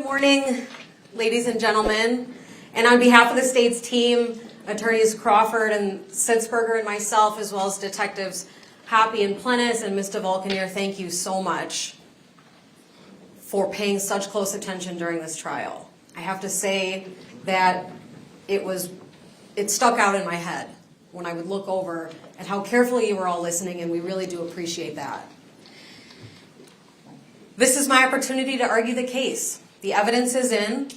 morning, ladies and gentlemen. And on behalf of the state's team, Attorneys Crawford and Sitzberger and myself, as well as Detectives Hoppy and Plennis and Ms. DeVolcanier, thank you so much for paying such close attention during this trial. I have to say that it stuck out in my head when I would look over at how carefully you were all listening, and we really do appreciate that. This is my opportunity to argue the case. The evidence is in,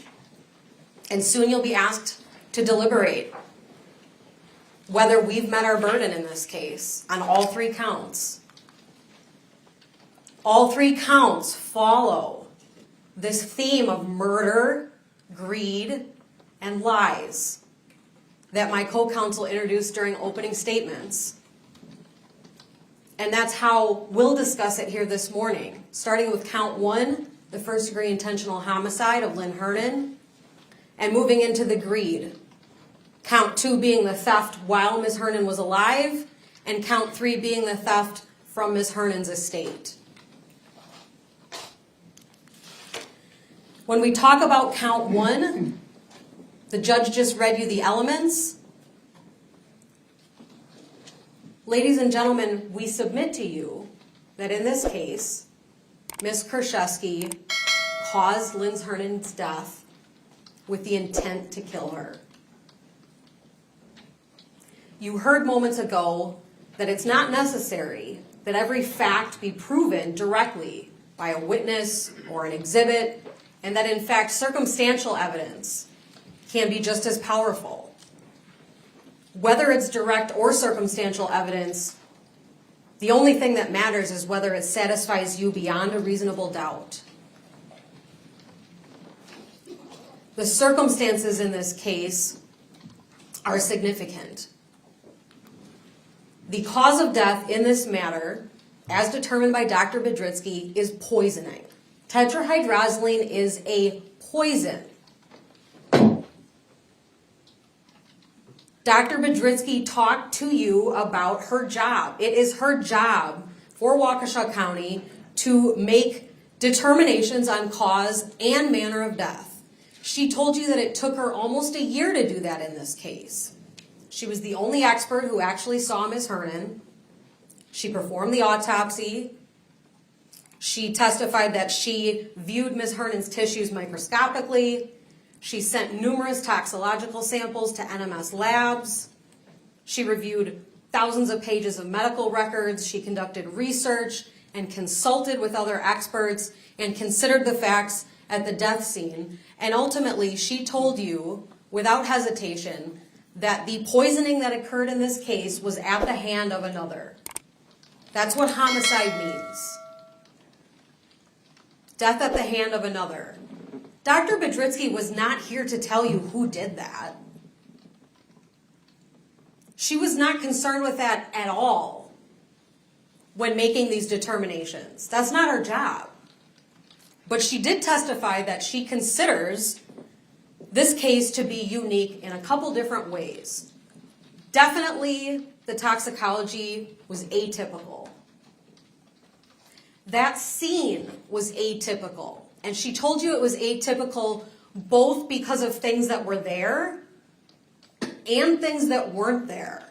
and soon you'll be asked to deliberate whether we've met our burden in this case on all three counts. All three counts follow this theme of murder, greed, and lies that my co-counsel introduced during opening statements. And that's how we'll discuss it here this morning, starting with count 1, the first-degree intentional homicide of Lynn Hernon, and moving into the greed. Count 2 being the theft while Ms. Hernon was alive, and count 3 being the theft from Ms. Hernon's estate. When we talk about count 1, the judge just read you the elements. Ladies and gentlemen, we submit to you that in this case, Ms. Krzyzewski caused Lynn Hernon's death with the intent to kill her. You heard moments ago that it's not necessary that every fact be proven directly by a witness or an exhibit, and that in fact circumstantial evidence can be just as powerful. Whether it's direct or circumstantial evidence, the only thing that matters is whether it satisfies you beyond a reasonable doubt. The circumstances in this case are significant. The cause of death in this matter, as determined by Dr. Bedritsky, is poisoning. Tetrahydrozoline is a poison. Dr. Bedritsky talked to you about her job. It is her job for Waukesha County to make determinations on cause and manner of death. She told you that it took her almost a year to do that in this case. She was the only expert who actually saw Ms. Hernon. She performed the autopsy. She testified that she viewed Ms. Hernon's tissues microscopically. She sent numerous toxicological samples to NMS labs. She reviewed thousands of pages of medical records. She conducted research and consulted with other experts and considered the facts at the death scene. And ultimately, she told you, without hesitation, that the poisoning that occurred in this case was at the hand of another. That's what homicide means. Death at the hand of another. Dr. Bedritsky was not here to tell you who did that. She was not concerned with that at all when making these determinations. That's not her job. But she did testify that she considers this case to be unique in a couple different ways. Definitely, the toxicology was atypical. That scene was atypical. And she told you it was atypical both because of things that were there and things that weren't there.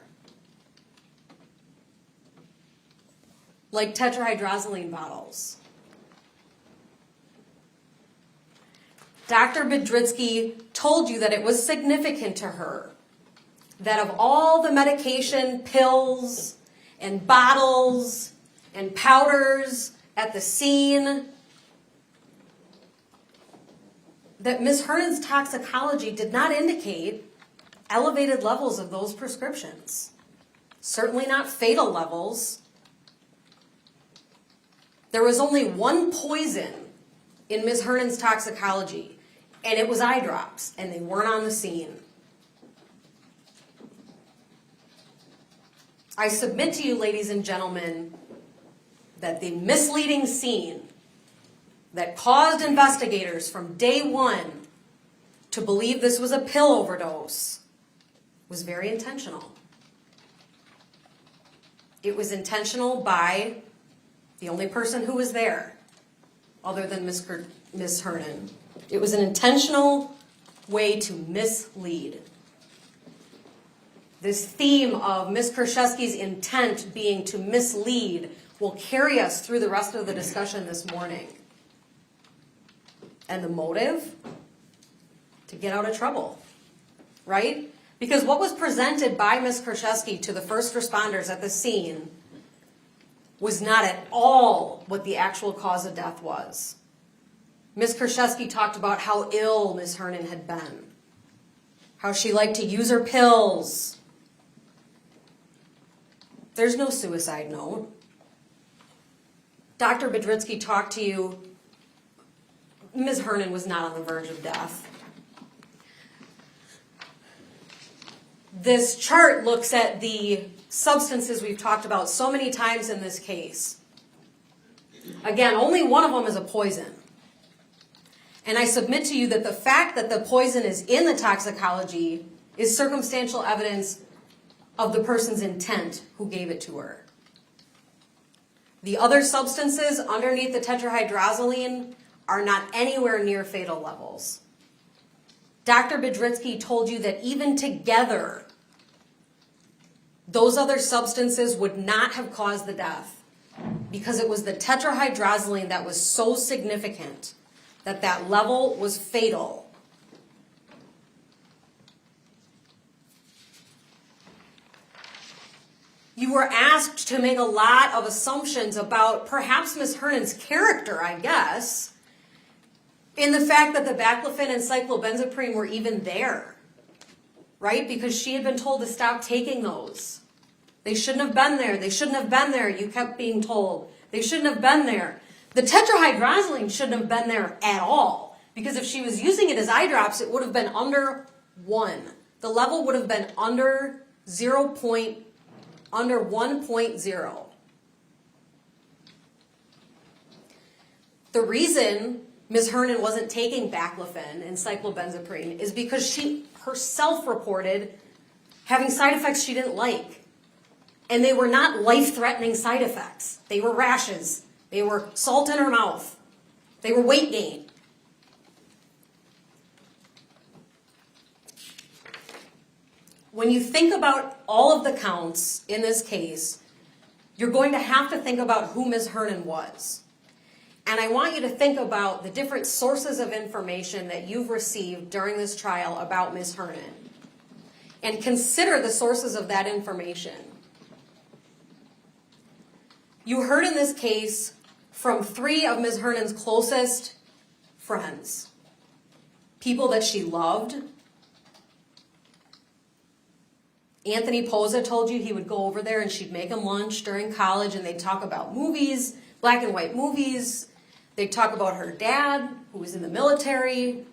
Like tetrahydrozoline bottles. Dr. Bedritsky told you that it was significant to her that of all the medication, pills, and bottles, and powders at the scene, that Ms. Hernon's toxicology did not indicate elevated levels of those prescriptions. Certainly not fatal levels. There was only one poison in Ms. Hernon's toxicology, and it was eye drops, and they weren't on the scene. I submit to you, ladies and gentlemen, that the misleading scene that caused investigators from day one to believe this was a pill overdose was very intentional. It was intentional by the only person who was there, other than Ms. Hernon, It was an intentional way to mislead. This theme of Ms. Kraszewski's intent being to mislead will carry us through the rest of the discussion this morning. And the motive? To get out of trouble, right? Because what was presented by Ms. Kraszewski to the first responders at the scene was not at all what the actual cause of death was. Ms. Kraszewski talked about how ill Ms. Hernon had been, how she liked to use her pills. There's no suicide note. Dr. Bedritsky talked to you. Ms. Hernon was not on the verge of death. This chart looks at the substances we've talked about so many times in this case. Again, only one of them is a poison. And I submit to you that the fact that the poison is in the toxicology is circumstantial evidence of the person's intent who gave it to her. The other substances underneath the tetrahydrozoline are not anywhere near fatal levels. Dr. Bedritsky told you that even together, those other substances would not have caused the death because it was the tetrahydrozoline that was so significant that that level was fatal. You were asked to make a lot of assumptions about perhaps Ms. Hernon's character, I guess, in the fact that the baclofen and cyclobenzaprine were even there, right? Because she had been told to stop taking those. They shouldn't have been there. They shouldn't have been there, you kept being told. They shouldn't have been there. The tetrahydrozoline shouldn't have been there at all, because if she was using it as eye drops, it would have been under 1. The level would have been under 1.0. The reason Ms. Hernon wasn't taking baclofen and cyclobenzaprine is because she herself reported having side effects she didn't like. And they were not life-threatening side effects. They were rashes. They were salt in her mouth. They were weight gain. When you think about all of the counts in this case, you're going to have to think about who Ms. Hernon was. And I want you to think about the different sources of information that you've received during this trial about Ms. Hernon. And consider the sources of that information. You heard in this case from 3 of Ms. Hernon's closest friends. People that she loved. Anthony Posa told you he would go over there and she'd make him lunch during college and they'd talk about movies, black and white movies. They'd talk about her dad, who was in the military.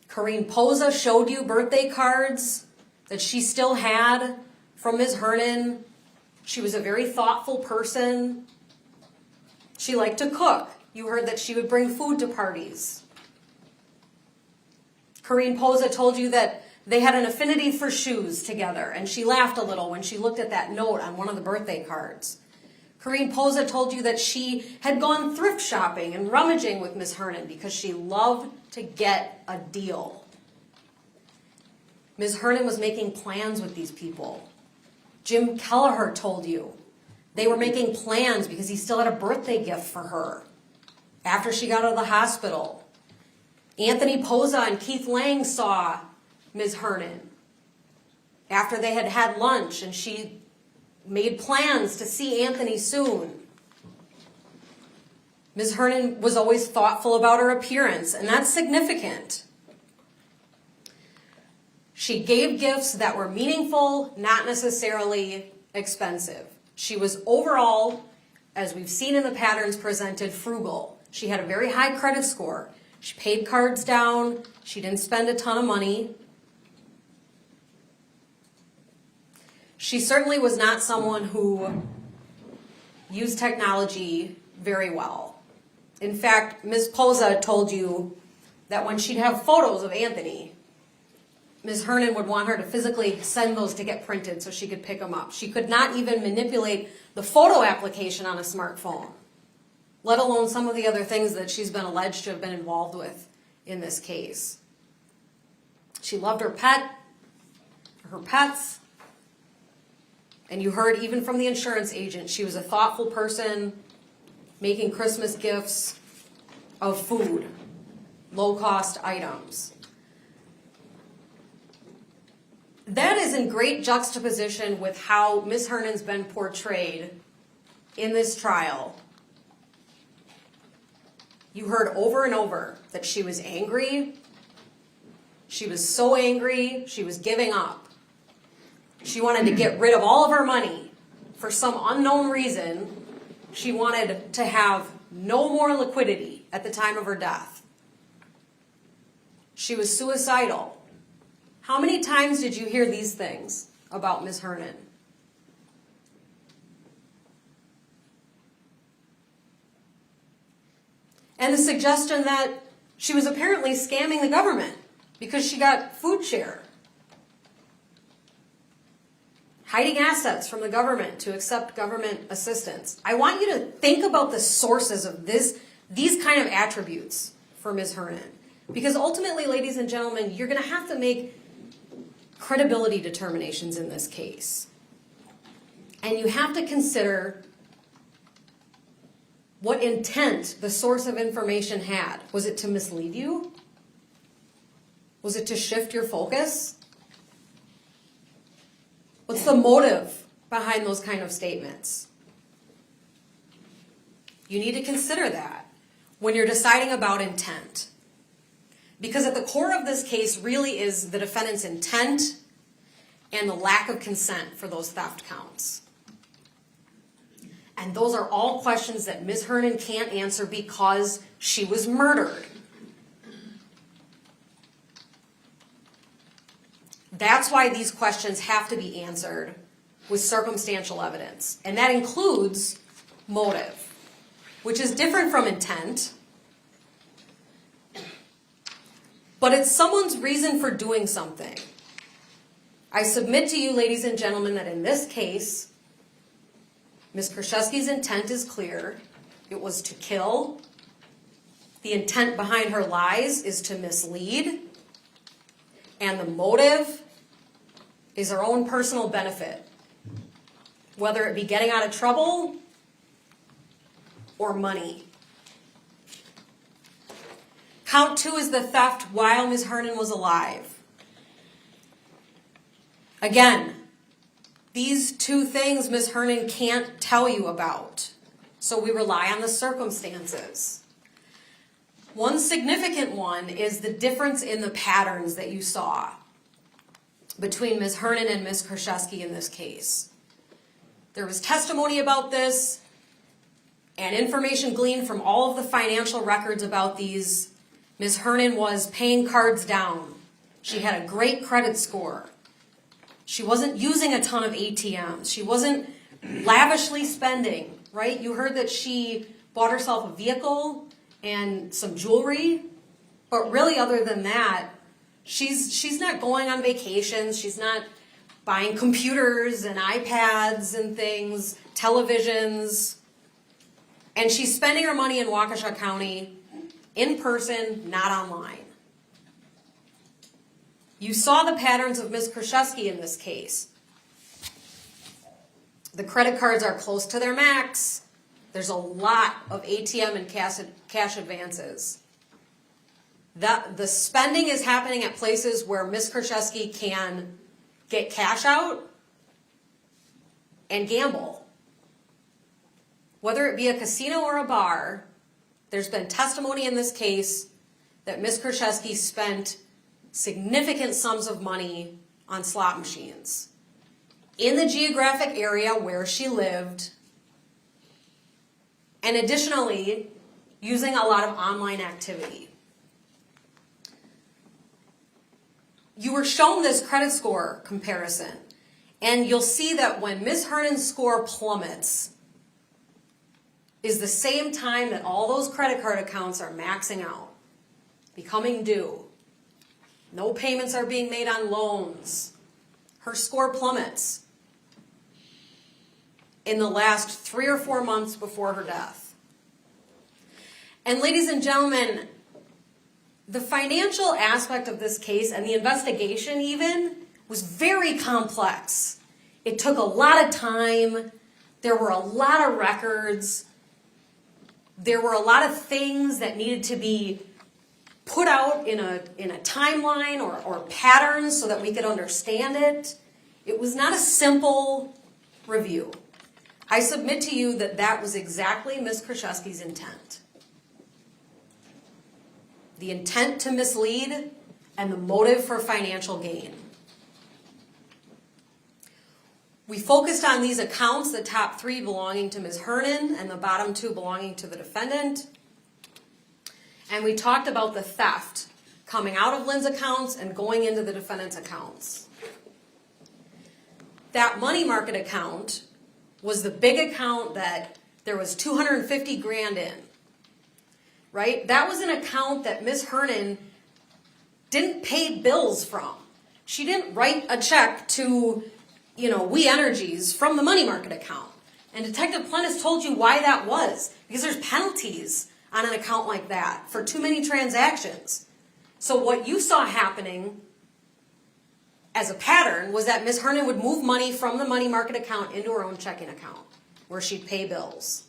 Corrine Posa showed you birthday cards that she still had from Ms. Hernon. She was a very thoughtful person. She liked to cook. You heard that she would bring food to parties. Corrine Posa told you that they had an affinity for shoes together, and she laughed a little when she looked at that note on one of the birthday cards. Corrine Posa told you that she had gone thrift shopping and rummaging with Ms. Hernon because she loved to get a deal. Ms. Hernon was making plans with these people. Jim Kelleher told you they were making plans because he still had a birthday gift for her after she got out of the hospital. Anthony Posa and Keith Lang saw Ms. Hernon after they had had lunch, and she made plans to see Anthony soon. Ms. Hernon was always thoughtful about her appearance, and that's significant. She gave gifts that were meaningful, not necessarily expensive. She was overall, as we've seen in the patterns presented, frugal. She had a very high credit score. She paid cards down. She didn't spend a ton of money. She certainly was not someone who used technology very well. In fact, Ms. Posa told you that when she'd have photos of Anthony, Ms. Hernon would want her to physically send those to get printed so she could pick them up. She could not even manipulate the photo application on a smartphone. let alone some of the other things that she's been alleged to have been involved with in this case. She loved her pets, and you heard even from the insurance agent, she was a thoughtful person, making Christmas gifts of food, low-cost items. That is in great juxtaposition with how Ms. Hernan's been portrayed in this trial. You heard over and over that she was angry. She was so angry, she was giving up. She wanted to get rid of all of her money. For some unknown reason, she wanted to have no more liquidity at the time of her death. She was suicidal. How many times did you hear these things about Ms. Hernan? And the suggestion that she was apparently scamming the government because she got food share. Hiding assets from the government to accept government assistance. I want you to think about the sources of these kind of attributes for Ms. Hernan. Because ultimately, ladies and gentlemen, you're going to have to make credibility determinations in this case. And you have to consider what intent the source of information had. Was it to mislead you? Was it to shift your focus? What's the motive behind those kind of statements? You need to consider that when you're deciding about intent. Because at the core of this case really is the defendant's intent and the lack of consent for those theft counts. And those are all questions that Ms. Hernan can't answer because she was murdered. That's why these questions have to be answered with circumstantial evidence. And that includes motive, which is different from intent. But it's someone's reason for doing something. I submit to you, ladies and gentlemen, that in this case, Ms. Krzyzewski's intent is clear. It was to kill. The intent behind her lies is to mislead. And the motive is her own personal benefit, whether it be getting out of trouble or money. Count 2 is the theft while Ms. Hernan was alive. Again, these two things Ms. Hernan can't tell you about, so we rely on the circumstances. One significant one is the difference in the patterns that you saw between Ms. Hernan and Ms. Krzyzewski in this case. There was testimony about this and information gleaned from all of the financial records about these. Ms. Hernan was paying cards down. She had a great credit score. She wasn't using a ton of ATMs. She wasn't lavishly spending, right? You heard that she bought herself a vehicle and some jewelry, but really other than that, she's not going on vacations. She's not buying computers and iPads and things, televisions. And she's spending her money in Waukesha County in person, not online. You saw the patterns of Ms. Krzyzewski in this case. The credit cards are close to their max. There's a lot of ATM and cash advances. The spending is happening at places where Ms. Krzyzewski can get cash out and gamble. Whether it be a casino or a bar, there's been testimony in this case that Ms. Krzyzewski spent significant sums of money on slot machines in the geographic area where she lived, and additionally, using a lot of online activity. You were shown this credit score comparison, and you'll see that when Ms. Hernan's score plummets is the same time that all those credit card accounts are maxing out, becoming due. No payments are being made on loans. Her score plummets in the last 3 or 4 months before her death. And ladies and gentlemen, the financial aspect of this case and the investigation even was very complex. It took a lot of time. There were a lot of records. There were a lot of things that needed to be put out in a timeline or patterns so that we could understand it. It was not a simple review. I submit to you that that was exactly Ms. Krzyzewski's intent. The intent to mislead and the motive for financial gain. We focused on these accounts, the top 3 belonging to Ms. Hernan and the bottom 2 belonging to the defendant. And we talked about the theft coming out of Lynn's accounts and going into the defendant's accounts. That money market account was the big account that there was $250,000 in, right? That was an account that Ms. Hernan didn't pay bills from. She didn't write a check to, We Energies from the money market account. And Detective Plentis told you why that was. Because there's penalties on an account like that for too many transactions. So what you saw happening as a pattern was that Ms. Hernan would move money from the money market account into her own checking account where she'd pay bills.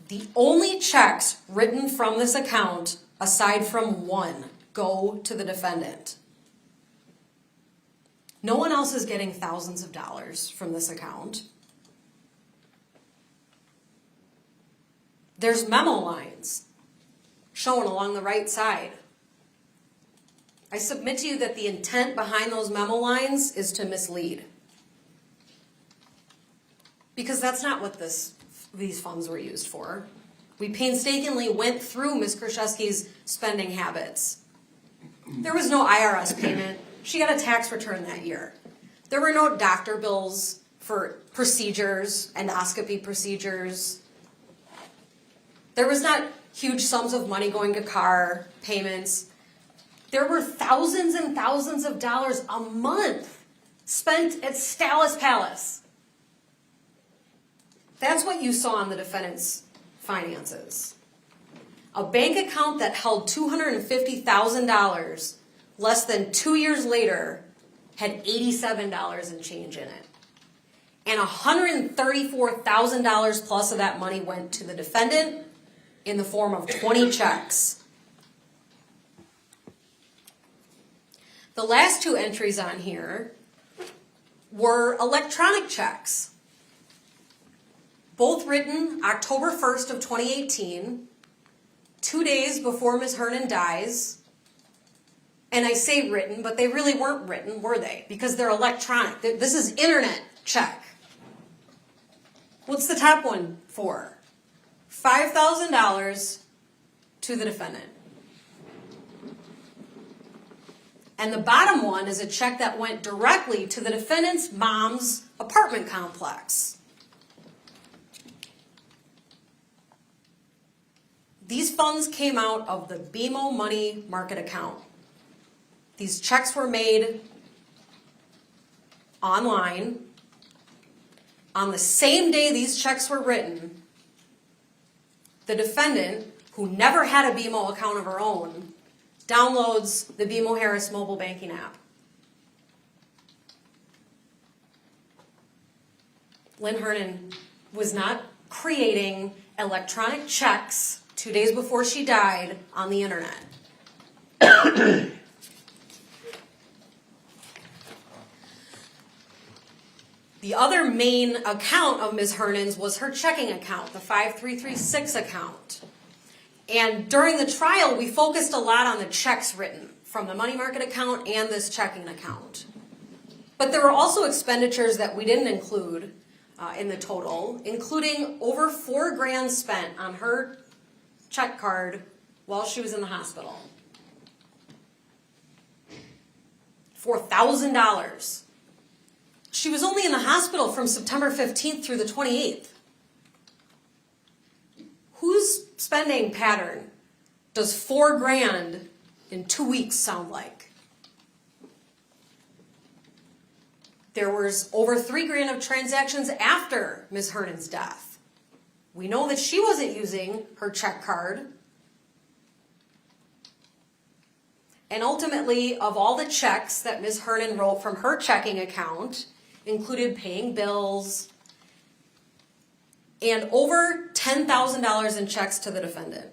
The only checks written from this account, aside from one, go to the defendant. No one else is getting thousands of dollars from this account. There's memo lines shown along the right side. I submit to you that the intent behind those memo lines is to mislead. Because that's not what these funds were used for. We painstakingly went through Ms. Krzyzewski's spending habits. There was no IRS payment. She got a tax return that year. There were no doctor bills for procedures, endoscopy procedures. There was not huge sums of money going to car payments. There were thousands and thousands of dollars a month spent at Stalis Palace. That's what you saw on the defendant's finances. A bank account that held $250,000 less than 2 years later had $87 and change in it. And $134,000 plus of that money went to the defendant in the form of 20 checks. The last 2 entries on here were electronic checks. Both written October 1st of 2018, 2 days before Ms. Hernan dies. And I say written, but they really weren't written, were they? Because they're electronic. This is internet check. What's the top one for? $5,000 to the defendant. And the bottom one is a check that went directly to the defendant's mom's apartment complex. These funds came out of the BMO money market account. These checks were made online. On the same day these checks were written, the defendant, who never had a BMO account of her own, downloads the BMO Harris mobile banking app. Lynn Hernan was not creating electronic checks 2 days before she died on the internet. The other main account of Ms. Hernan's was her checking account, the 5336 account. And during the trial, we focused a lot on the checks written from the money market account and this checking account. But there were also expenditures that we didn't include in the total, including over $4,000 spent on her check card while she was in the hospital. $4,000. She was only in the hospital from September 15th through the 28th. Whose spending pattern does $4,000 in 2 weeks sound like? There was over $3,000 of transactions after Ms. Hernan's death. We know that she wasn't using her check card. And ultimately, of all the checks that Ms. Hernan wrote from her checking account, included paying bills and over $10,000 in checks to the defendant.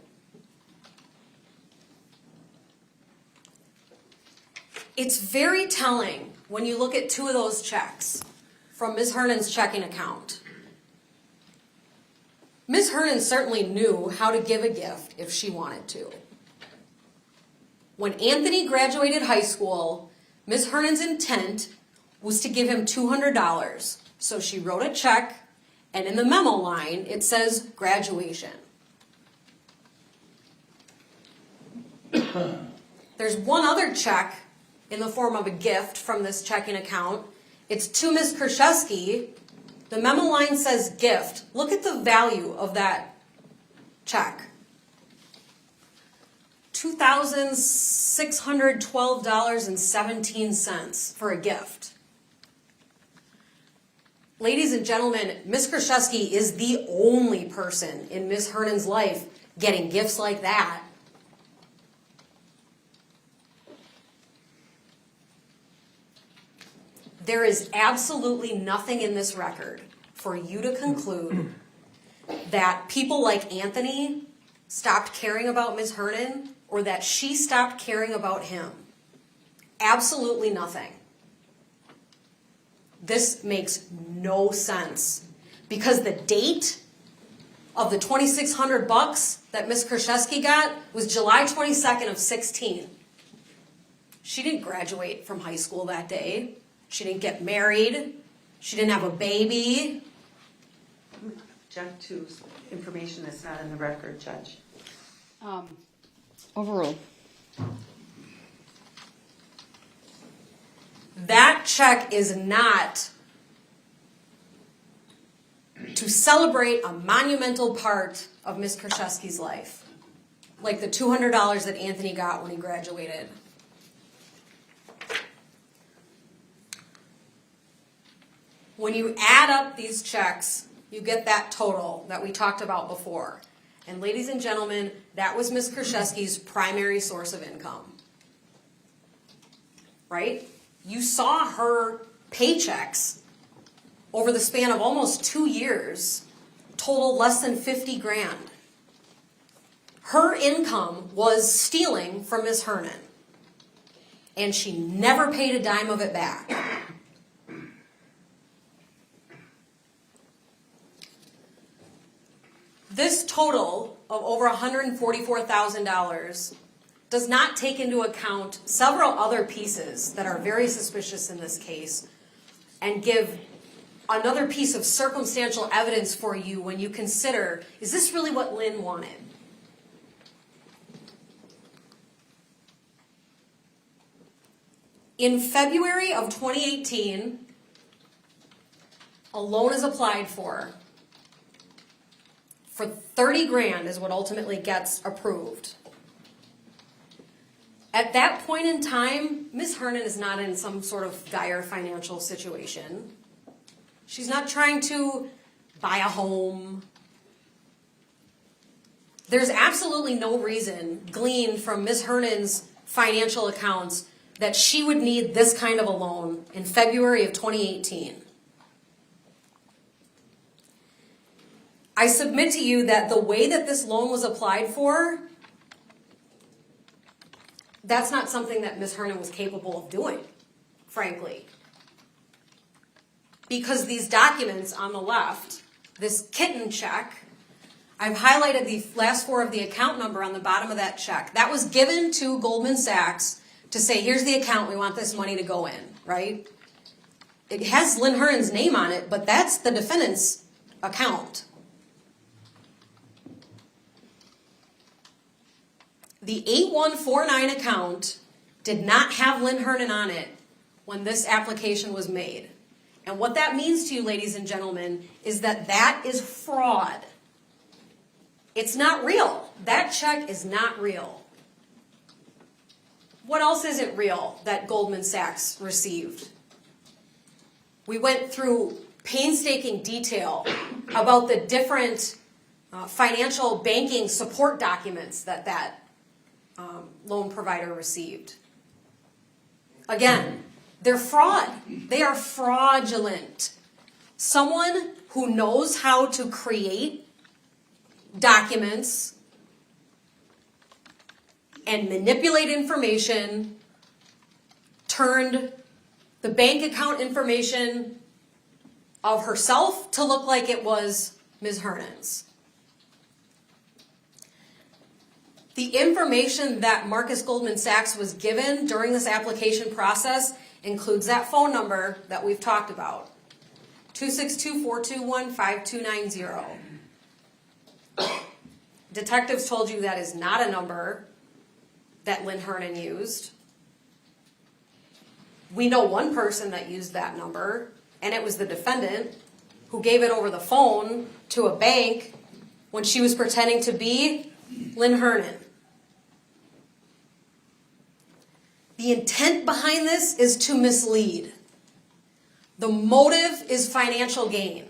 It's very telling when you look at two of those checks from Ms. Hernan's checking account. Ms. Hernan certainly knew how to give a gift if she wanted to. When Anthony graduated high school, Ms. Hernan's intent was to give him $200. So she wrote a check, and in the memo line, it says graduation. There's one other check in the form of a gift from this checking account. It's to Ms. Krzyzewski. The memo line says gift. Look at the value of that check. $2,612.17 for a gift. Ladies and gentlemen, Ms. Krzyzewski is the only person in Ms. Hernan's life getting gifts like that. There is absolutely nothing in this record for you to conclude that people like Anthony stopped caring about Ms. Hernan or that she stopped caring about him. Absolutely nothing. This makes no sense because the date of the $2,600 that Ms. Krzyzewski got was July 22nd of 16. She didn't graduate from high school that day. She didn't get married. She didn't have a baby. Object to information that's not in the record, Judge. Overruled. That check is not to celebrate a monumental part of Ms. Krzyzewski's life, like the $200 that Anthony got when he graduated. When you add up these checks, you get that total that we talked about before. And ladies and gentlemen, that was Ms. Krzyzewski's primary source of income. Right? You saw her paychecks over the span of almost 2 years total less than 50 grand. Her income was stealing from Ms. Hernan. And she never paid a dime of it back. This total of over $144,000 does not take into account several other pieces that are very suspicious in this case and give another piece of circumstantial evidence for you when you consider, is this really what Lynn wanted? In February of 2018, a loan is applied for 30 grand is what ultimately gets approved. At that point in time, Ms. Hernan is not in some sort of dire financial situation. She's not trying to buy a home. There's absolutely no reason gleaned from Ms. Hernan's financial accounts that she would need this kind of a loan in February of 2018. I submit to you that the way that this loan was applied for, that's not something that Ms. Hernan was capable of doing, frankly. Because these documents on the left, this kitten check, I've highlighted the last four of the account number on the bottom of that check. That was given to Goldman Sachs to say, here's the account, we want this money to go in, right? It has Lynn Hernan's name on it, but that's the defendant's account. The 8149 account did not have Lynn Hernan on it when this application was made. And what that means to you, ladies and gentlemen, is that that is fraud. It's not real. That check is not real. What else isn't real that Goldman Sachs received? We went through painstaking detail about the different financial banking support documents that loan provider received. Again, they're fraud. They are fraudulent. Someone who knows how to create documents and manipulate information turned the bank account information of herself to look like it was Ms. Hernan's. The information that Marcus Goldman Sachs was given during this application process includes that phone number that we've talked about, 262-421-5290. Detectives told you that is not a number that Lynn Hernan used. We know one person that used that number, and it was the defendant who gave it over the phone to a bank when she was pretending to be Lynn Hernan. The intent behind this is to mislead. The motive is financial gain.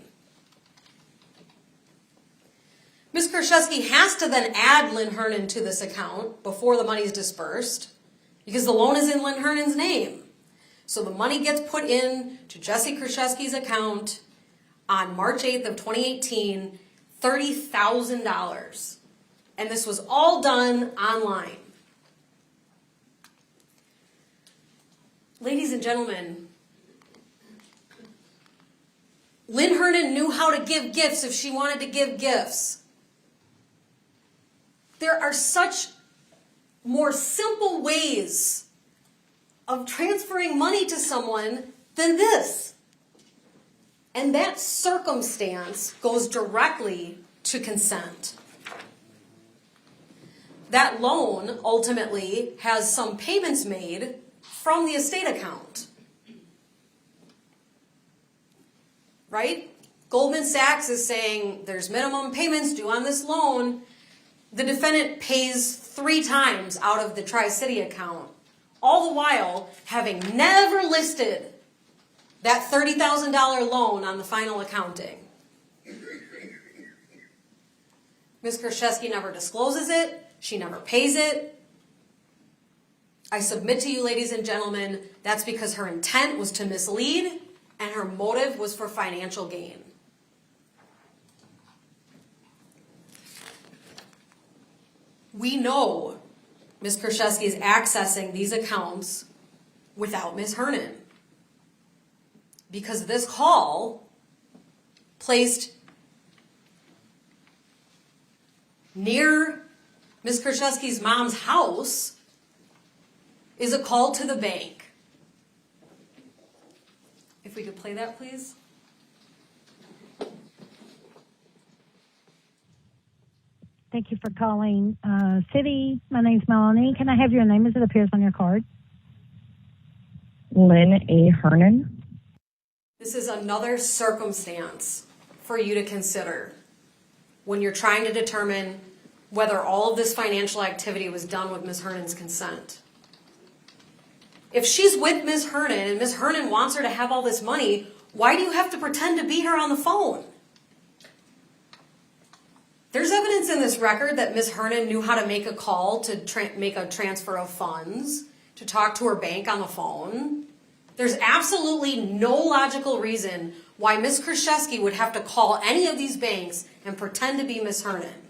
Ms. Kraszewski has to then add Lynn Hernan to this account before the money is dispersed because the loan is in Lynn Hernan's name. So the money gets put in to Jesse Kraszewski's account on March 8th of 2018, $30,000. And this was all done online. Ladies and gentlemen, Lynn Hernan knew how to give gifts if she wanted to give gifts. There are such more simple ways of transferring money to someone than this. And that circumstance goes directly to consent. That loan ultimately has some payments made from the estate account. Right? Goldman Sachs is saying there's minimum payments due on this loan. The defendant pays 3 times out of the Tri-City account, all the while having never listed that $30,000 loan on the final accounting. Ms. Kraszewski never discloses it. She never pays it. I submit to you, ladies and gentlemen, that's because her intent was to mislead and her motive was for financial gain. We know Ms. Kraszewski is accessing these accounts without Ms. Hernan because this call placed near Ms. Kraszewski's mom's house is a call to the bank. If we could play that, please. Thank you for calling City. My name's Melanie. Can I have your name as it appears on your card? Lynn A. Hernan. This is another circumstance for you to consider when you're trying to determine whether all of this financial activity was done with Ms. Hernan's consent. If she's with Ms. Hernan and Ms. Hernan wants her to have all this money, why do you have to pretend to be her on the phone? There's evidence in this record that Ms. Hernan knew how to make a call to make a transfer of funds, to talk to her bank on the phone. There's absolutely no logical reason why Ms. Kraszewski would have to call any of these banks and pretend to be Ms. Hernan.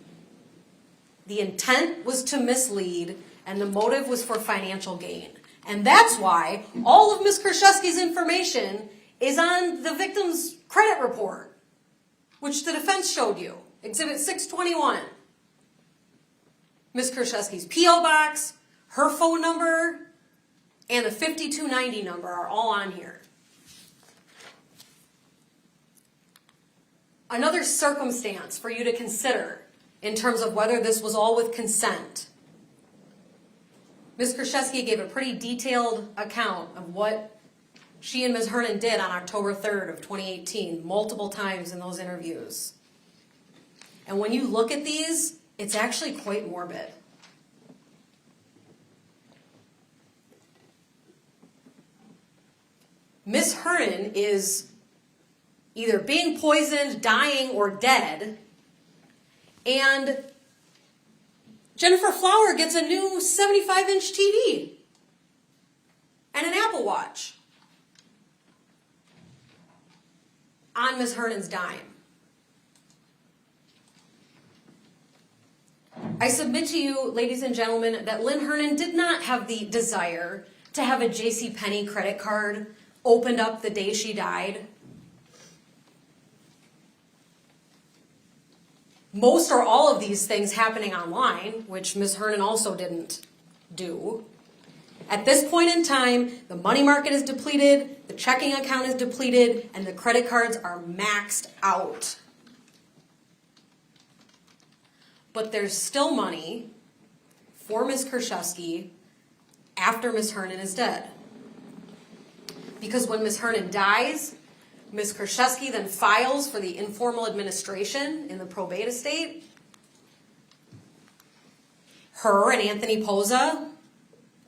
The intent was to mislead, and the motive was for financial gain. And that's why all of Ms. Kraszewski's information is on the victim's credit report, which the defense showed you. Exhibit 621. Ms. Kraszewski's P.O. box, her phone number, and the 5290 number are all on here. Another circumstance for you to consider in terms of whether this was all with consent. Ms. Kraszewski gave a pretty detailed account of what she and Ms. Hernan did on October 3rd of 2018, multiple times in those interviews. And when you look at these, it's actually quite morbid. Ms. Hernan is either being poisoned, dying, or dead, And Jennifer Flower gets a new 75-inch TV and an Apple Watch on Ms. Hernan's dime. I submit to you, ladies and gentlemen, that Lynn Hernan did not have the desire to have a JCPenney credit card opened up the day she died. Most or all of these things happening online, which Ms. Hernan also didn't do. At this point in time, the money market is depleted, the checking account is depleted, and the credit cards are maxed out. But there's still money for Ms. Krzyzewski after Ms. Hernan is dead. Because when Ms. Hernan dies, Ms. Krzyzewski then files for the informal administration in the probate estate. Her and Anthony Poza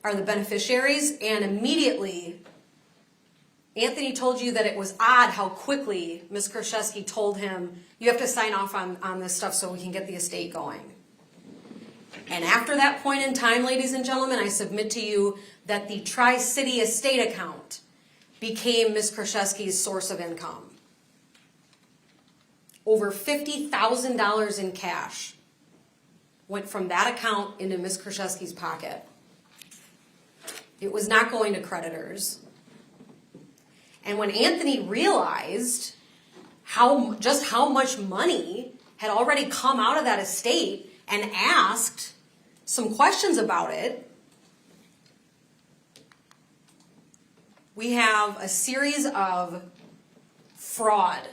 are the beneficiaries, and immediately Anthony told you that it was odd how quickly Ms. Krzyzewski told him, you have to sign off on this stuff so we can get the estate going. And after that point in time, ladies and gentlemen, I submit to you that the Tri-City estate account became Ms. Krzyzewski's source of income. Over $50,000 in cash went from that account into Ms. Krzyzewski's pocket. It was not going to creditors. And when Anthony realized just how much money had already come out of that estate and asked some questions about it, we have a series of fraud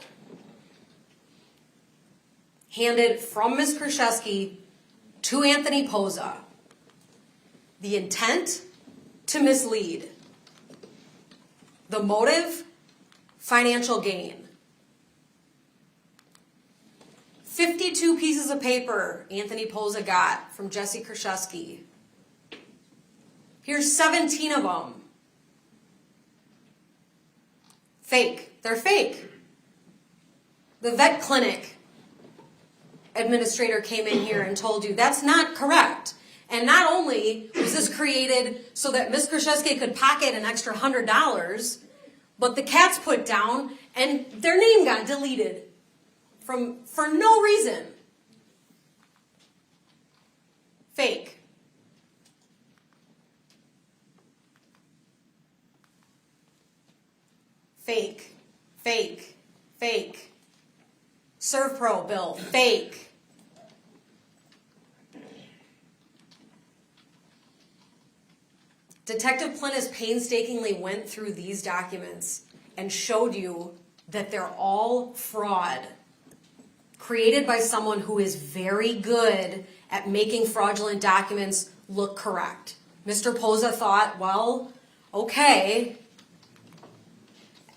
handed from Ms. Krzyzewski to Anthony Poza. The intent to mislead. The motive, financial gain. 52 pieces of paper Anthony Poza got from Jesse Krzyzewski. Here's 17 of them. Fake. They're fake. The vet clinic administrator came in here and told you that's not correct. And not only was this created so that Ms. Krzyzewski could pocket an extra $100, but the cat's put down and their name got deleted for no reason. Fake. Fake. Fake. Fake. ServPro bill. Fake. Detective Plintus painstakingly went through these documents and showed you that they're all fraud created by someone who is very good at making fraudulent documents look correct. Mr. Poza thought, well, okay.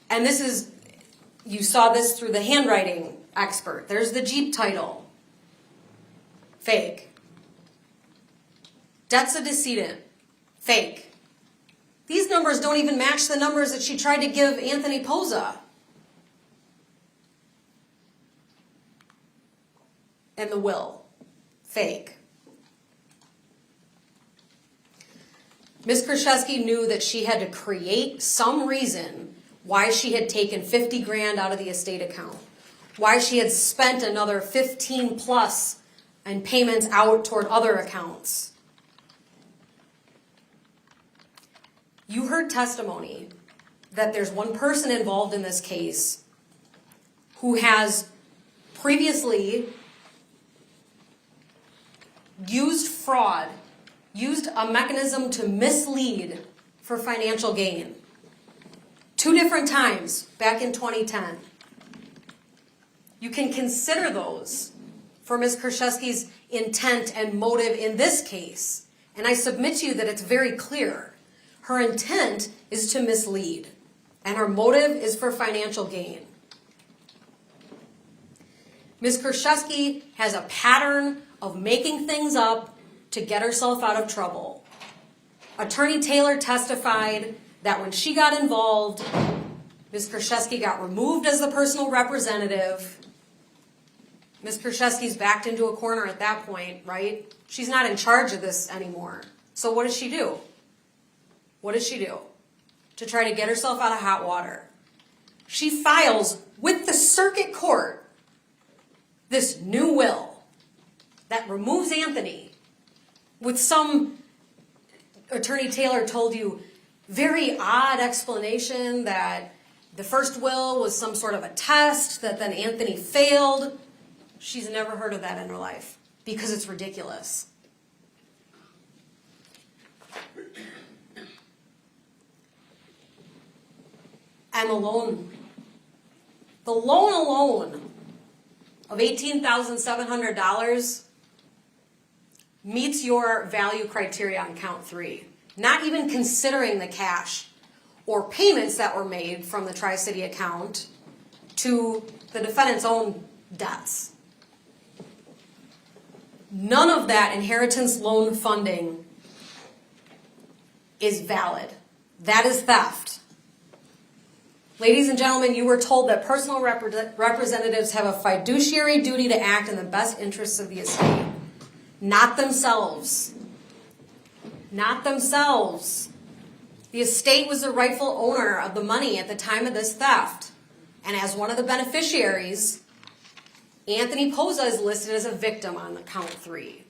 And this is, you saw this through the handwriting expert. There's the Jeep title. Fake. Debt's a decedent. Fake. These numbers don't even match the numbers that she tried to give Anthony Poza. And the will. Fake. Ms. Krzyzewski knew that she had to create some reason why she had taken 50 grand out of the estate account. Why she had spent another 15 plus in payments out toward other accounts. You heard testimony that there's one person involved in this case who has previously used fraud, used a mechanism to mislead for financial gain. 2 different times back in 2010. You can consider those for Ms. Krzyzewski's intent and motive in this case. And I submit to you that it's very clear. Her intent is to mislead, and her motive is for financial gain. Ms. Krzyzewski has a pattern of making things up to get herself out of trouble. Attorney Taylor testified that when she got involved, Ms. Krzyzewski got removed as the personal representative. Ms. Krzyzewski's backed into a corner at that point, right? She's not in charge of this anymore. So what does she do? What does she do to try to get herself out of hot water? She files with the circuit court this new will that removes Anthony with some, Attorney Taylor told you, very odd explanation that the first will was some sort of a test that then Anthony failed. She's never heard of that in her life because it's ridiculous. And the loan alone of $18,700 meets your value criteria on count 3. Not even considering the cash or payments that were made from the Tri-City account to the defendant's own debts. None of that inheritance loan funding is valid. That is theft. Ladies and gentlemen, you were told that personal representatives have a fiduciary duty to act in the best interests of the estate. Not themselves. Not themselves. The estate was the rightful owner of the money at the time of this theft. And as one of the beneficiaries, Anthony Poza is listed as a victim on the count 3.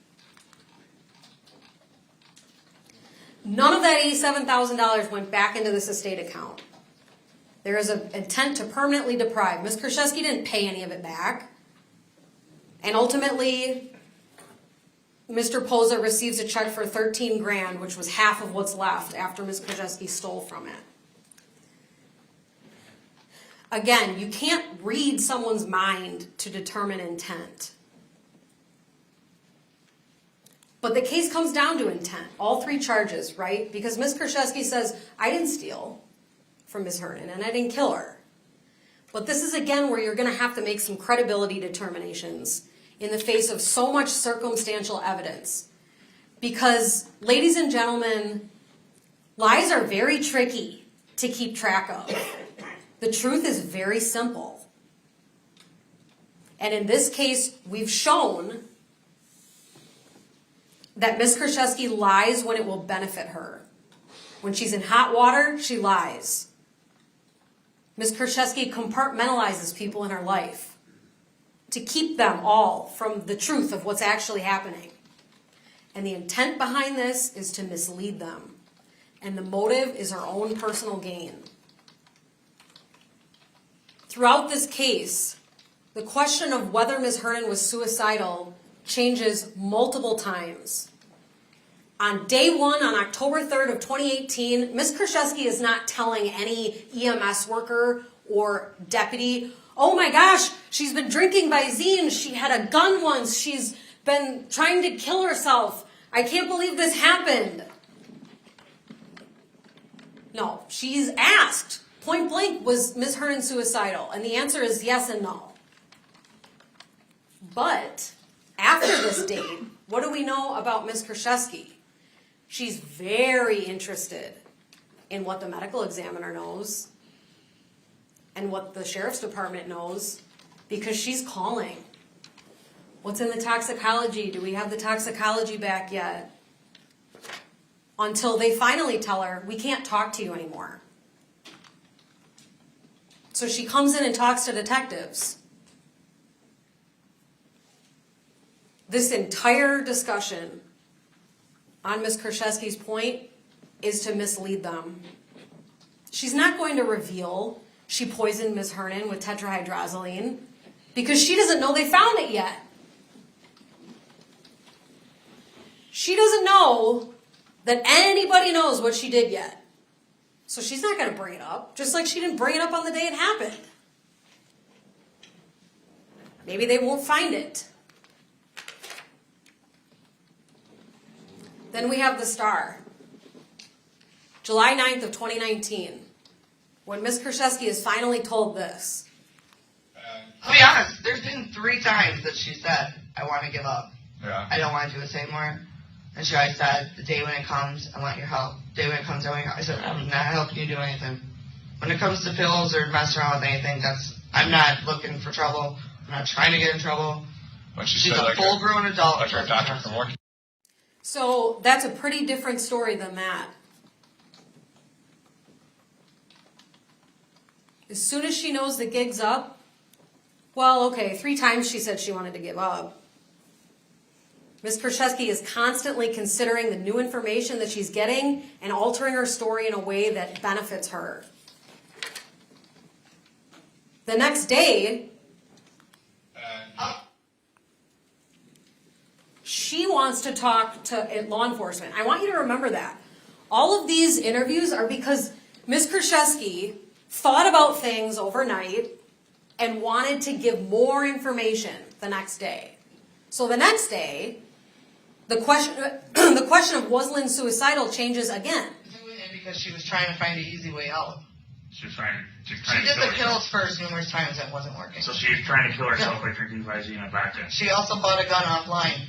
None of that $87,000 went back into this estate account. There is an intent to permanently deprive. Ms. Krzyzewski didn't pay any of it back. And ultimately, Mr. Poza receives a check for $13,000, which was half of what's left after Ms. Krzyzewski stole from it. Again, you can't read someone's mind to determine intent. But the case comes down to intent. All 3 charges, right? Because Ms. Krzyzewski says, I didn't steal from Ms. Hernan and I didn't kill her. But this is again where you're going to have to make some credibility determinations in the face of so much circumstantial evidence. Because, ladies and gentlemen, lies are very tricky to keep track of. The truth is very simple. And in this case, we've shown that Ms. Krzyzewski lies when it will benefit her. When she's in hot water, she lies. Ms. Krzyzewski compartmentalizes people in her life to keep them all from the truth of what's actually happening. And the intent behind this is to mislead them. And the motive is her own personal gain. Throughout this case, the question of whether Ms. Hernan was suicidal changes multiple times. On day 1, on October 3rd of 2018, Ms. Krzyzewski is not telling any EMS worker or deputy, oh my gosh, she's been drinking Visine, she had a gun once, she's been trying to kill herself. I can't believe this happened. No, she's asked, point blank, was Ms. Hernan suicidal? And the answer is yes and no. But after this date, what do we know about Ms. Krzyzewski? She's very interested in what the medical examiner knows and what the sheriff's department knows because she's calling. What's in the toxicology? Do we have the toxicology back yet? Until they finally tell her, we can't talk to you anymore. So she comes in and talks to detectives. This entire discussion on Ms. Krzyzewski's point is to mislead them. She's not going to reveal she poisoned Ms. Hernan with tetrahydrozoline because she doesn't know they found it yet. She doesn't know that anybody knows what she did yet. So she's not going to bring it up, just like she didn't bring it up on the day it happened. Maybe they won't find it. Then we have the star. July 9th of 2019, when Ms. Krzyzewski is finally told this. I'll be honest, there's been 3 times that she said, I want to give up. Yeah. I don't want to do this anymore. And she always said, the day when it comes, I want your help. The day when it comes, I want your help. I said, I'm not helping you do anything. When it comes to pills or messing around with anything, I'm not looking for trouble. I'm not trying to get in trouble. When she She's said a full-grown adult. like our doctor from work. So that's a pretty different story than that. As soon as she knows the gig's up, well, okay, 3 times she said she wanted to give up. Ms. Krzyzewski is constantly considering the new information that she's getting and altering her story in a way that benefits her. The next day, she wants to talk to law enforcement. I want you to remember that. All of these interviews are because Ms. Krzyzewski thought about things overnight and wanted to give more information the next day. So the next day, the question of was Lynn suicidal changes again. Doing it because she was trying to find an easy way out. She was trying She to did kill the herself. pills first numerous times. That wasn't working. So she was trying to kill herself by drinking Visine and vodka. She also bought a gun offline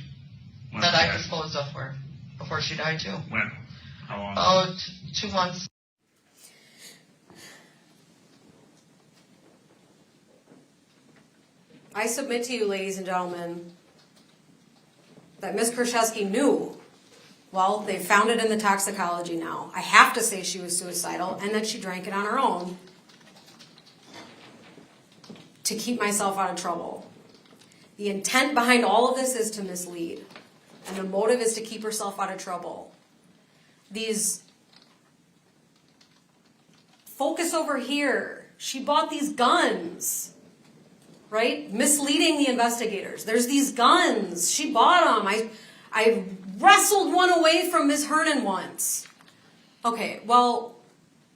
When that was I disposed of for before she died too. When? How long? Oh, 2 months. I submit to you, ladies and gentlemen, that Ms. Krzyzewski knew. Well, they found it in the toxicology now. I have to say she was suicidal and that she drank it on her own to keep myself out of trouble. The intent behind all of this is to mislead, and the motive is to keep herself out of trouble. These focus over here. She bought these guns, right? Misleading the investigators. There's these guns. She bought them. I wrestled one away from Ms. Hernan once. Okay, well,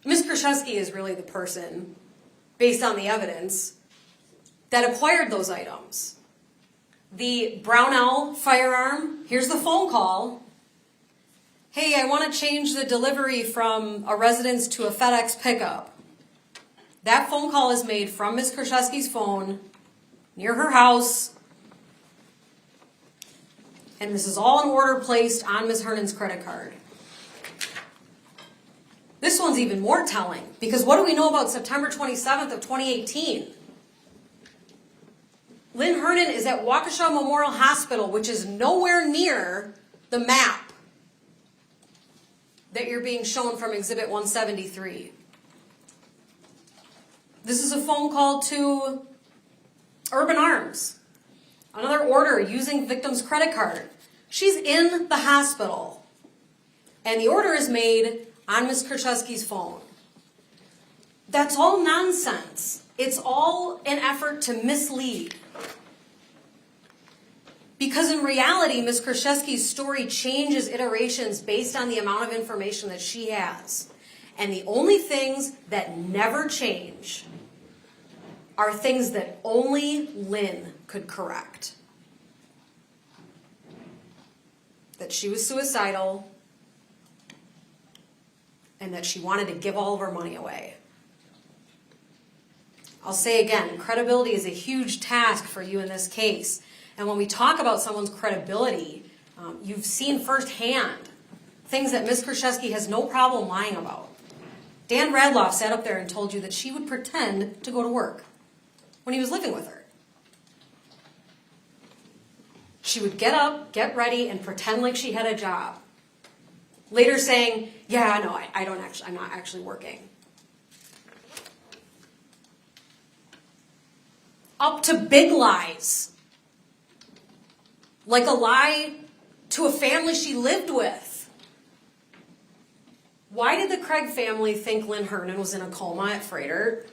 Ms. Krzyzewski is really the person, based on the evidence, that acquired those items. The Brownell firearm, here's the phone call. Hey, I want to change the delivery from a residence to a FedEx pickup. That phone call is made from Ms. Krzyzewski's phone near her house. And this is all in order placed on Ms. Hernan's credit card. This one's even more telling, because what do we know about September 27th of 2018? Lynn Hernan is at Waukesha Memorial Hospital, which is nowhere near the map that you're being shown from Exhibit 173. This is a phone call to Urban Arms. Another order using victim's credit card. She's in the hospital. And the order is made on Ms. Krzyzewski's phone. That's all nonsense. It's all an effort to mislead. Because in reality, Ms. Krzyzewski's story changes iterations based on the amount of information that she has. And the only things that never change are things that only Lynn could correct. That she was suicidal, and that she wanted to give all of her money away. I'll say again, credibility is a huge task for you in this case. And when we talk about someone's credibility, you've seen firsthand things that Ms. Krzyzewski has no problem lying about. Dan Radloff sat up there and told you that she would pretend to go to work when he was living with her. She would get up, get ready, and pretend like she had a job. Later saying, yeah, no, I'm not actually working. Up to big lies. Like a lie to a family she lived with. Why did the Craig family think Lynn Hernan was in a coma at Freighter?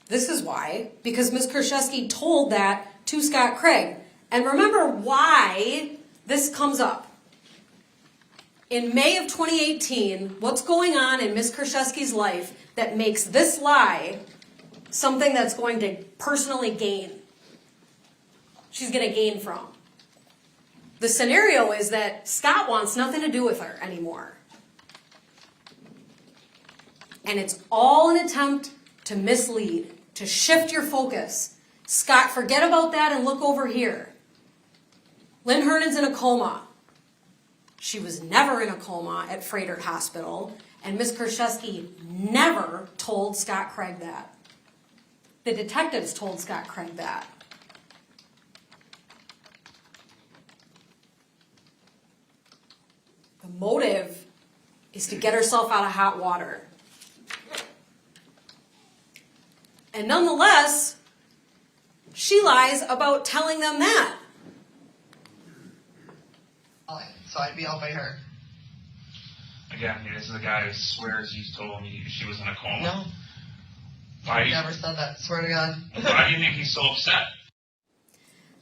This is why. Because Ms. Krzyzewski told that to Scott Craig. And remember why this comes up. In May of 2018, what's going on in Ms. Krzyzewski's life that makes this lie something that's going to personally gain? She's going to gain from. The scenario is that Scott wants nothing to do with her anymore. And it's all an attempt to mislead, to shift your focus. Scott, forget about that and look over here. Lynn Hernan's in a coma. She was never in a coma at Freighter Hospital, and Ms. Krzyzewski never told Scott Craig that. The detectives told Scott Craig that. The motive is to get herself out of hot water. And nonetheless, she lies about telling them that. So I'd be out by her. Again, this is a guy who swears he's told me she was in a coma. No. Why? I never said that. Swear to God. Why do you think he's so upset?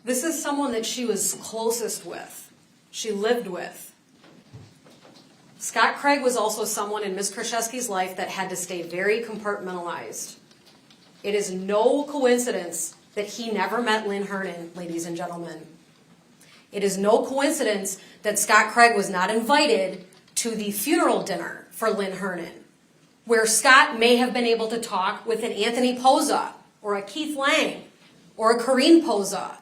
This is someone that she was closest with. She lived with. Scott Craig was also someone in Ms. Kraszewski's life that had to stay very compartmentalized. It is no coincidence that he never met Lynn Hernan, ladies and gentlemen. It is no coincidence that Scott Craig was not invited to the funeral dinner for Lynn Hernan, where Scott may have been able to talk with an Anthony Poza or a Keith Lang or a Corrine Poza.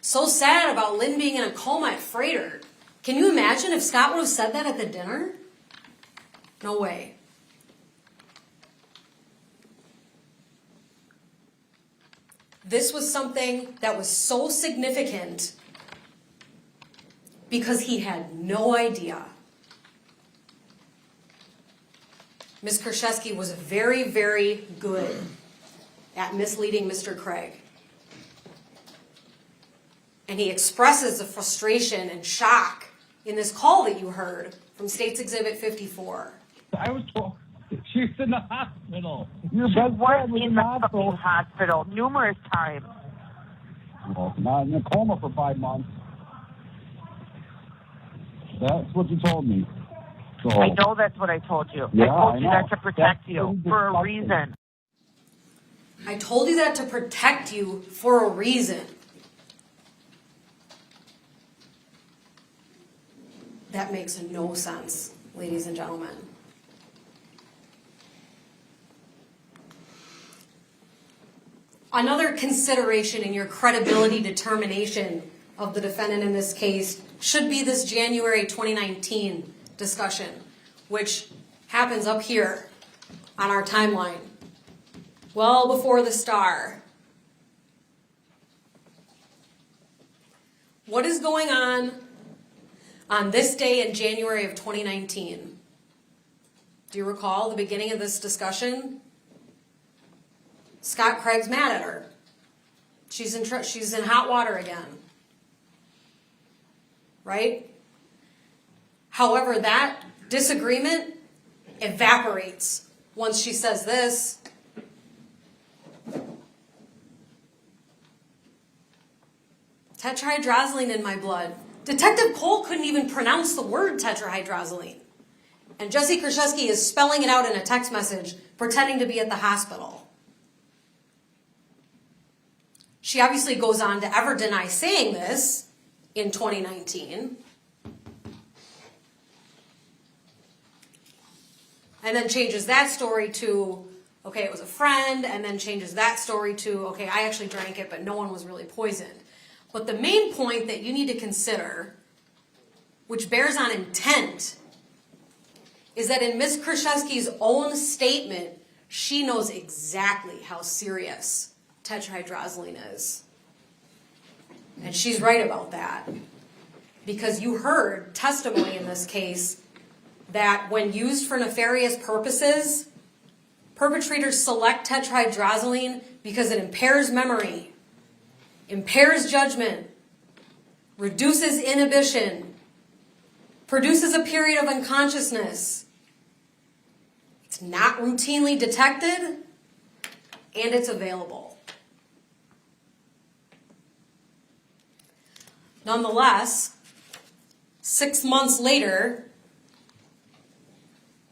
So sad about Lynn being in a coma at Freighter. Can you imagine if Scott would have said that at the dinner? No way. This was something that was so significant because he had no idea. Ms. Kraszewski was very, very good at misleading Mr. Craig. And he expresses the frustration and shock in this call that you heard from State's Exhibit 54. I was told she's in the hospital. Your She best was friend was in the fucking hospital numerous times. Well, not in a coma for 5 months. That's what you told me. So, I know that's what I told you. Yeah, I told I you know. that to protect That's you pretty for a disgusting. reason. I told you that to protect you for a reason. That makes no sense, ladies and gentlemen. Another consideration in your credibility determination of the defendant in this case should be this January 2019 discussion, which happens up here on our timeline, well before the star. What is going on this day in January of 2019? Do you recall the beginning of this discussion? Scott Craig's mad at her. She's in hot water again. Right? However, that disagreement evaporates once she says this. Tetrahydrozoline in my blood. Detective Cole couldn't even pronounce the word tetrahydrozoline. And Jesse Kraszewski is spelling it out in a text message, pretending to be at the hospital. She obviously goes on to ever deny saying this in 2019. And then changes that story to, okay, it was a friend, and then changes that story to, okay, I actually drank it, but no one was really poisoned. But the main point that you need to consider, which bears on intent, is that in Ms. Kraszewski's own statement, she knows exactly how serious tetrahydrozoline is. And she's right about that. Because you heard testimony in this case that when used for nefarious purposes, perpetrators select tetrahydrozoline because it impairs memory, impairs judgment, reduces inhibition, produces a period of unconsciousness. It's not routinely detected, and it's available. Nonetheless, 6 months later,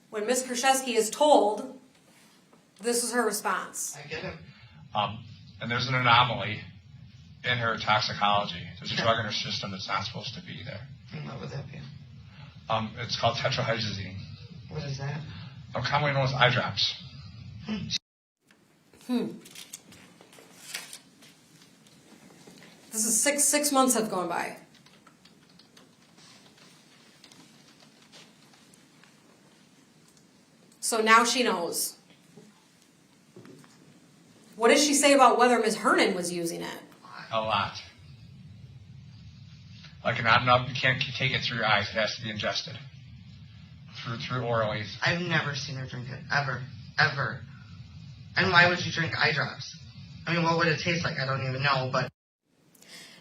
when Ms. Kraszewski is told, this is her response. I get it. And there's an anomaly in her toxicology. There's a drug in her system that's not supposed to be there. And what would that be? It's called tetrahydrazine. What is that? Commonly known as eye drops. This is six months have gone by. So now she knows. What does she say about whether Ms. Hernan was using it? A lot. Like not enough, you can't take it through your eyes. It has to be ingested through orally. I've never seen her drink it, ever. Ever. And why would you drink eye drops? I mean, what would it taste like? I don't even know, but...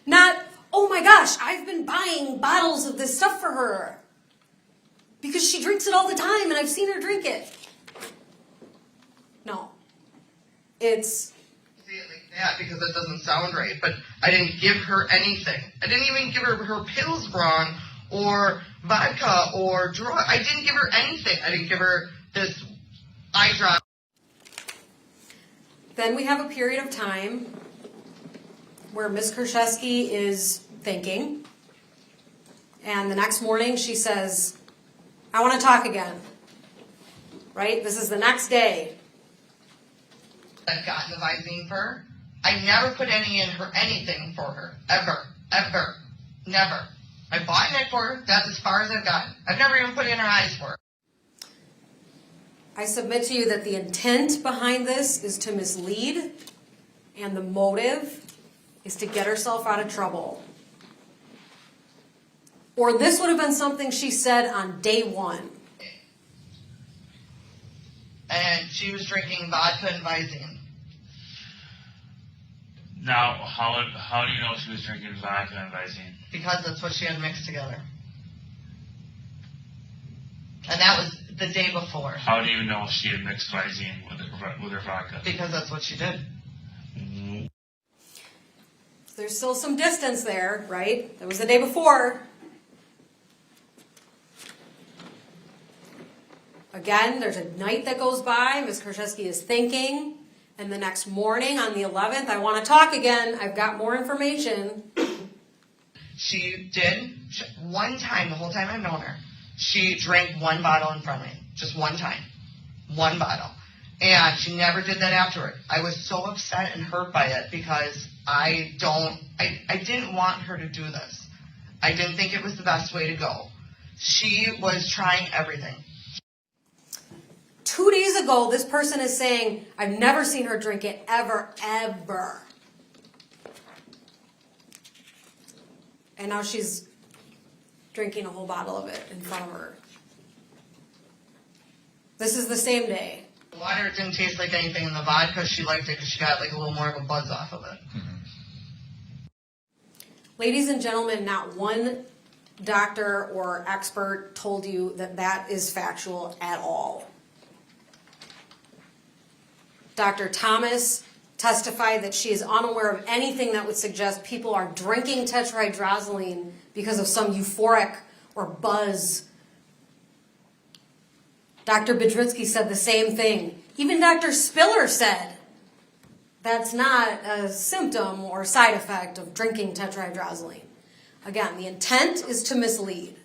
Not, oh my gosh, I've been buying bottles of this stuff for her. Because she drinks it all the time and I've seen her drink it. No. It's... Say it like that because that doesn't sound right, but I didn't give her anything. I didn't even give her pills wrong or vodka or drug. I didn't give her anything. I didn't give her this eye drop. Then we have a period of time where Ms. Krzyzewski is thinking, and the next morning she says, I want to talk again. Right? This is the next day. I've gotten the Visine for her. I never put any in her, anything for her. Ever. Ever. Never. I bought it for her. That's as far as I've gotten. I've never even put it in her eyes for her. I submit to you that the intent behind this is to mislead, and the motive is to get herself out of trouble. Or this would have been something she said on day one. And she was drinking vodka and Visine. Now, how do you know she was drinking vodka and Visine? Because that's what she had mixed together. And that was the day before. How do you know she had mixed Visine with her vodka? Because that's what she did. There's still some distance there, right? That was the day before. Again, there's a night that goes by. Ms. Krzyzewski is thinking. And the next morning on the 11th, I want to talk again. I've got more information. She did, one time, the whole time I've known her, she drank one bottle in front of me. Just one time. One bottle. And she never did that afterward. I was so upset and hurt by it because I didn't want her to do this. I didn't think it was the best way to go. She was trying everything. 2 days ago, this person is saying, I've never seen her drink it ever, ever. And now she's drinking a whole bottle of it in front of her. This is the same day. The water didn't taste like anything, and the vodka, she liked it because she got like a little more of a buzz off of it. Mm-hmm. Ladies and gentlemen, not one doctor or expert told you that that is factual at all. Dr. Thomas testified that she is unaware of anything that would suggest people are drinking tetrahydrozoline because of some euphoric or buzz. Dr. Bedritsky said the same thing. Even Dr. Spiller said that's not a symptom or side effect of drinking tetrahydrozoline. Again, the intent is to mislead.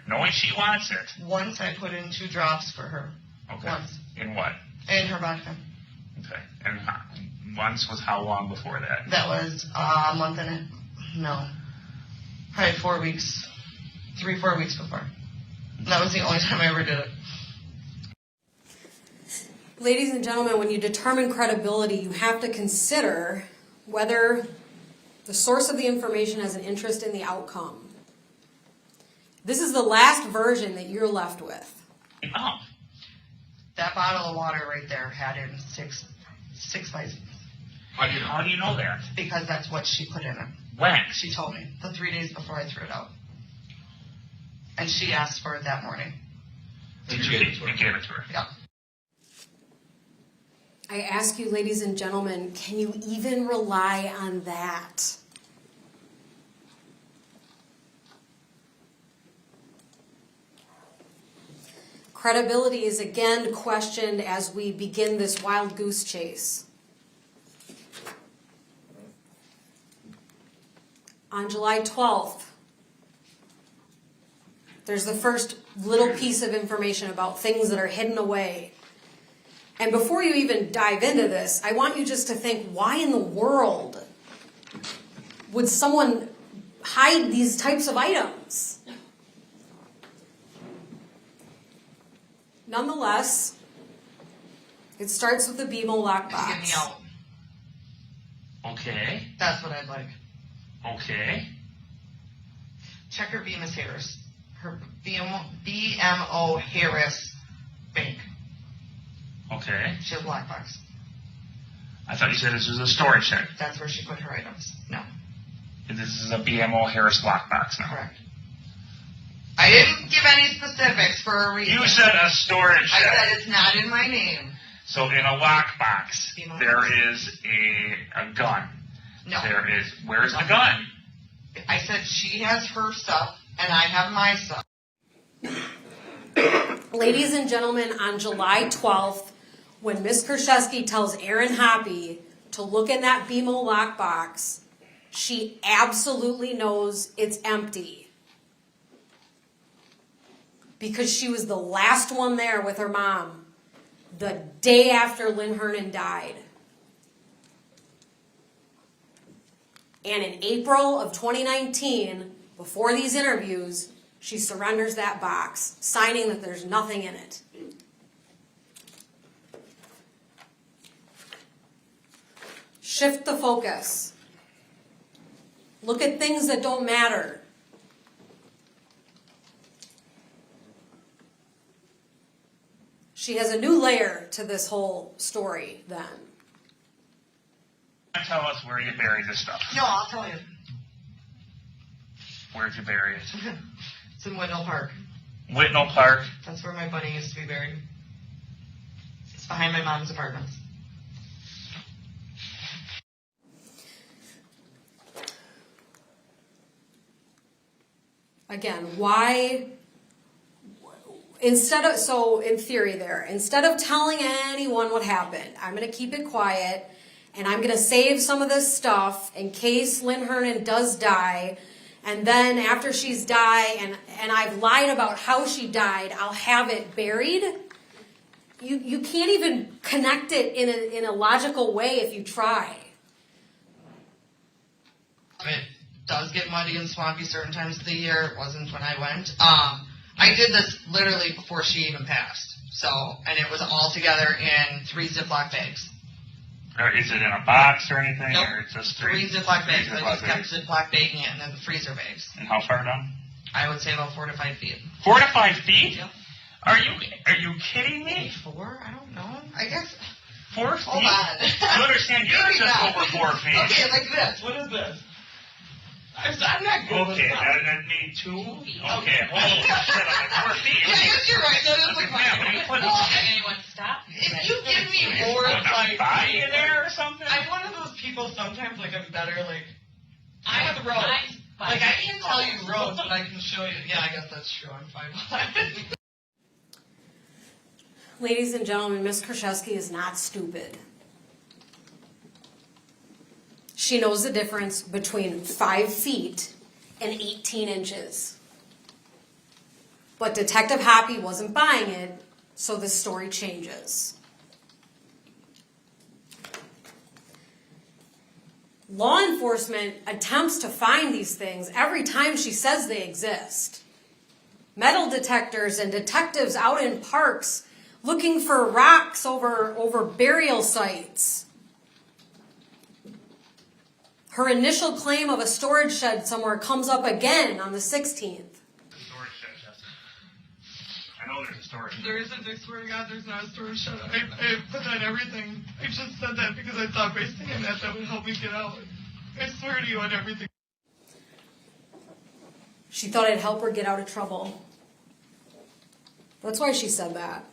Knowing she wants it. Once I put in 2 drops for her. Okay. Once. In what? In her vodka. Okay. And once was how long before that? That was a month and probably 4 weeks, 3-4 weeks before. That was the only time I ever did it. Ladies and gentlemen, when you determine credibility, you have to consider whether the source of the information has an interest in the outcome. This is the last version that you're left with. Oh. That bottle of water right there had in six Visines. How do you know that? Because that's what she put in it. When? She told me the 3 days before I threw it out. And she asked for it that morning. Did you gave it to her? Yeah. I ask you, ladies and gentlemen, can you even rely on that? Credibility is again questioned as we begin this wild goose chase. On July 12th, there's the first little piece of information about things that are hidden away. And before you even dive into this, I want you just to think, why in the world would someone hide these types of items? Nonetheless, it starts with the BMO Just get me lockbox. out. Okay. That's what I'd like. Okay. Check her Bemis Harris. Her BMO Harris bank. Okay. She has a lockbox. I thought you said this was a storage shed. That's where she put her items. No. This is a BMO Harris lockbox now. Correct. I didn't give any specifics for a reason. You said a storage I shed. said it's not in my name. So in a lockbox, there is a gun. No. There is. Where's the gun? I said she has her stuff and I have my stuff. Ladies and gentlemen, on July 12th, when Ms. Krzyzewski tells Aaron Hoppy to look in that BMO lockbox, she absolutely knows it's empty. Because she was the last one there with her mom the day after Lynn Hernan died. And in April of 2019, before these interviews, she surrenders that box, signing that there's nothing in it. Shift the focus. Look at things that don't matter. She has a new layer to this whole story then. Tell us where you buried this stuff. No, I'll tell you. Where'd you bury it? It's in Whitnall Park. Whitnall Park. That's where my bunny used to be buried. It's behind my mom's apartments. Again, why, in theory there, instead of telling anyone what happened, I'm going to keep it quiet, and I'm going to save some of this stuff in case Lynn Hernan does die, and then after she's died, and I've lied about how she died, I'll have it buried. You can't even connect it in a logical way if you try. It does get muddy and swampy certain times of the year. It wasn't when I went. I did this literally before she even passed. And it was all together in 3 Ziploc bags. Or is it in a box or anything? Nope. Or it's just 3 Ziploc bags. I Ziploc just kept bags. Ziploc bagging it, and then the freezer bags. And how far down? I would say about 4 to 5 feet. 4 to 5 feet? Yep. Are you kidding me? 4? I don't know. I guess. 4 feet? Hold on. You understand? You're Maybe just not. over 4 feet. Okay, like this. What is this? I'm not good with Okay, that. that made 2. Okay, holy shit, I'm like 4 feet. Yeah, I guess you're right. That is Okay, like man, when you put Anyone stop? If you give me more put a like body in there or something? I'm one of those people sometimes like I'm better like I have roads. Fine. Like I can tell you roads, but I can show you. Yeah, I guess that's true. I'm 5'11". Ladies and gentlemen, Ms. Krzyzewski is not stupid. She knows the difference between 5 feet and 18 inches. But Detective Hoppy wasn't buying it, so this story changes. Law enforcement attempts to find these things every time she says they exist. Metal detectors and detectives out in parks looking for rocks over burial sites. Her initial claim of a storage shed somewhere comes up again on the 16th. Storage shed, Justin. I know there's a storage shed. There isn't. I swear to God, there's not a storage shed. I put that in everything. I just said that because I thought by saying that would help me get out. I swear to you on everything. She thought it'd help her get out of trouble. That's why she said that.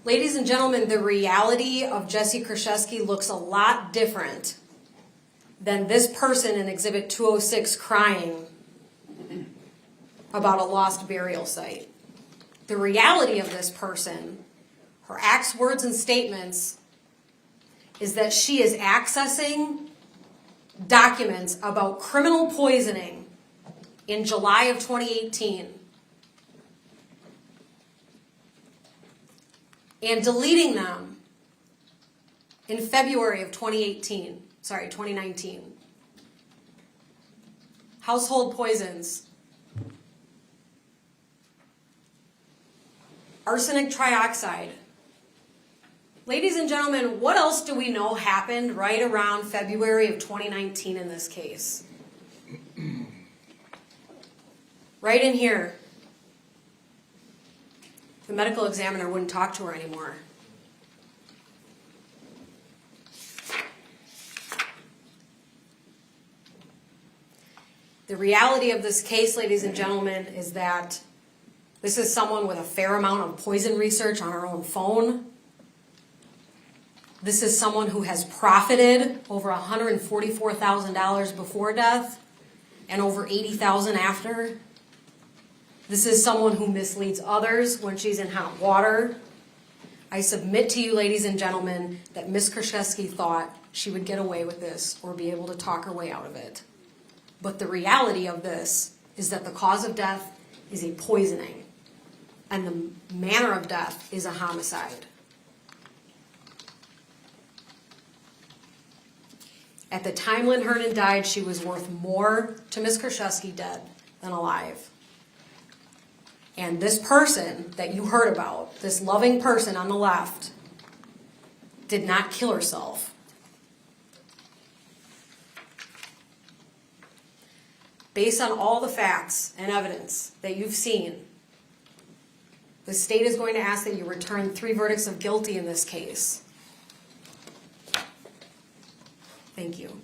Ladies and gentlemen, the reality of Jessie Krzyzewski looks a lot different than this person in Exhibit 206 crying about a lost burial site. The reality of this person, her acts, words, and statements, is that she is accessing documents about criminal poisoning in July of 2018 and deleting them in February of 2019. Household poisons. Arsenic trioxide. Ladies and gentlemen, what else do we know happened right around February of 2019 in this case? Right in here. The medical examiner wouldn't talk to her anymore. The reality of this case, ladies and gentlemen, is that this is someone with a fair amount of poison research on her own phone. This is someone who has profited over $144,000 before death and over $80,000 after. This is someone who misleads others when she's in hot water. I submit to you, ladies and gentlemen, that Ms. Krzyzewski thought she would get away with this or be able to talk her way out of it. But the reality of this is that the cause of death is a poisoning, and the manner of death is a homicide. At the time Lynn Hernan died, she was worth more to Ms. Krzyzewski dead than alive. And this person that you heard about, this loving person on the left, did not kill herself. Based on all the facts and evidence that you've seen, the state is going to ask that you return 3 verdicts of guilty in this case. Thank you.